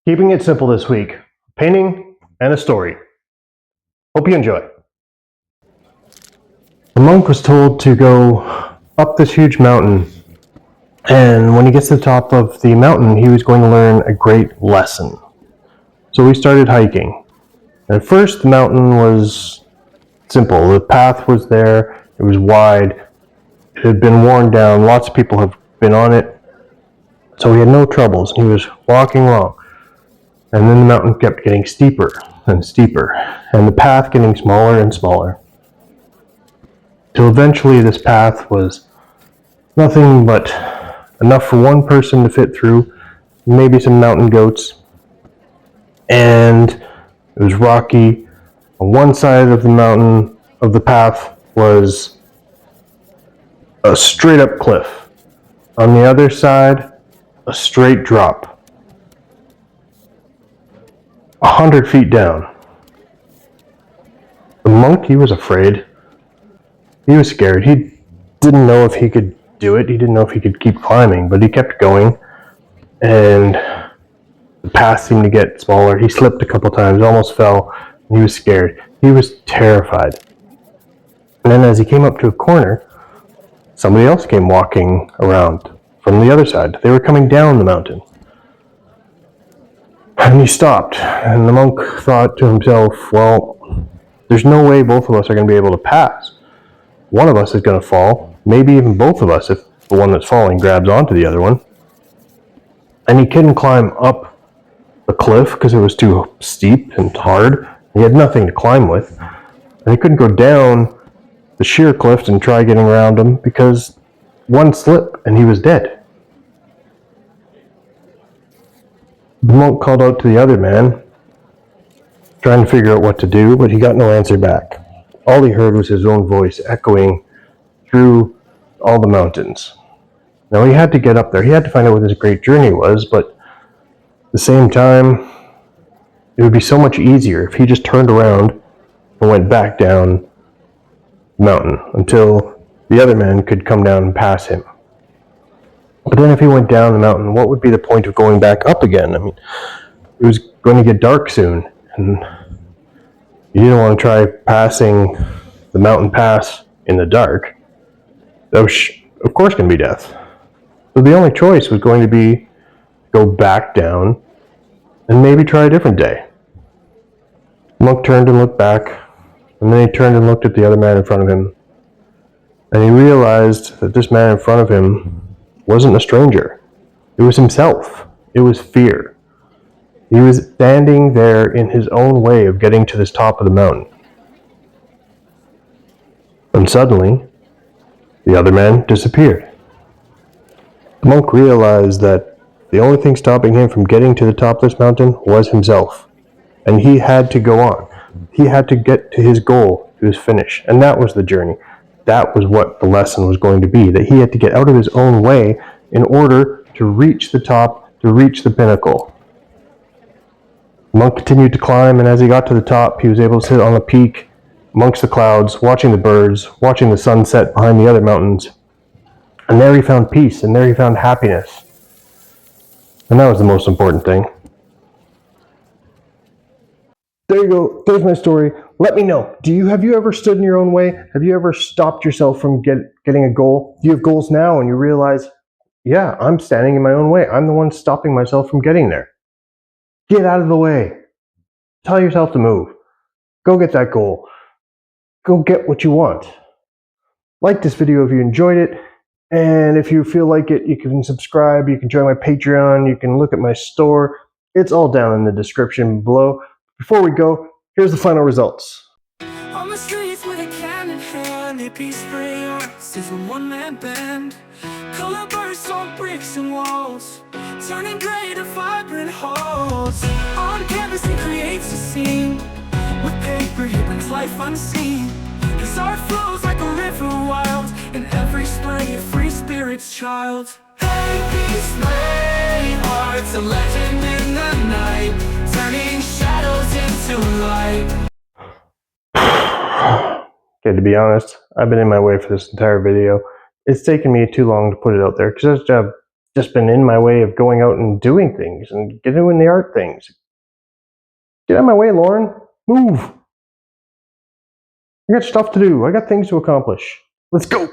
Keeping it simple this week, painting and a story. Hope you enjoy. The monk was told to go up this huge mountain, and when he gets to the top of the mountain, he was going to learn a great lesson. So we started hiking. At first, the mountain was simple. The path was there, it was wide, it had been worn down, lots of people have been on it, so he had no troubles. He was walking along. And then the mountain kept getting steeper and steeper, and the path getting smaller and smaller. Till eventually this path was nothing but enough for one person to fit through, maybe some mountain goats, and it was rocky. On one side of the mountain, of the path, was a straight up cliff. On the other side, a straight drop. 100 feet down. The monk, he was afraid. He was scared. He didn't know if he could do it. He didn't know if he could keep climbing, but he kept going, and the path seemed to get smaller. He slipped a couple times, almost fell, and he was scared. He was terrified. And then as he came up to a corner, somebody else came walking around from the other side. They were coming down the mountain. And he stopped, and the monk thought to himself, well, there's no way both of us are going to be able to pass. One of us is going to fall, maybe even both of us if the one that's falling grabs onto the other one. And he couldn't climb up the cliff because it was too steep and hard. He had nothing to climb with. And he couldn't go down the sheer cliff and try getting around him because one slip and he was dead. The monk called out to the other man, trying to figure out what to do, but he got no answer back. All he heard was his own voice echoing through all the mountains. Now he had to get up there. He had to find out what this great journey was, but at the same time, it would be so much easier if he just turned around and went back down the mountain until the other man could come down and pass him. But then if he went down the mountain, what would be the point of going back up again? I mean, it was going to get dark soon, and you didn't want to try passing the mountain pass in the dark. That was, of course, going to be death. So the only choice was going to be go back down and maybe try a different day. The monk turned and looked back, and then he turned and looked at the other man in front of him, and he realized that this man in front of him wasn't a stranger. It was himself. It was fear. He was standing there in his own way of getting to this top of the mountain. And suddenly, the other man disappeared. The monk realized that the only thing stopping him from getting to the top of this mountain was himself. And he had to go on. He had to get to his goal, to his finish. And that was the journey. That was what the lesson was going to be, that he had to get out of his own way in order to reach the top, to reach the pinnacle. The monk continued to climb, and as he got to the top, he was able to sit on the peak amongst the clouds, watching the birds, watching the sunset behind the other mountains. And there he found peace, and there he found happiness. And that was the most important thing. There you go. There's my story. Let me know. Have you ever stood in your own way? Have you ever stopped yourself from getting a goal? Do you have goals now and you realize, yeah, I'm standing in my own way. I'm the one stopping myself from getting there. Get out of the way. Tell yourself to move. Go get that goal. Go get what you want. Like this video if you enjoyed it. And if you feel like it, you can subscribe. You can join my Patreon. You can look at my store. It's all down in the description below. Before we go, here's the final results. On the streets with a can in hand, a peace spray arts is a one-man band. Color bursts on bricks and walls, turning gray to vibrant halls. On canvas he creates a scene, with paper he brings life unseen. His art flows like a river wild, in every spray a free spirit's child. Hey, peace spray arts, a legend in the night, turning shadows into light. Okay, to be honest, I've been in my way for this entire video. It's taken me too long to put it out there because I just have just been in my way of going out and doing things and doing the art things. Get out of my way, Lauren. Move. I got stuff to do. I got things to accomplish. Let's go.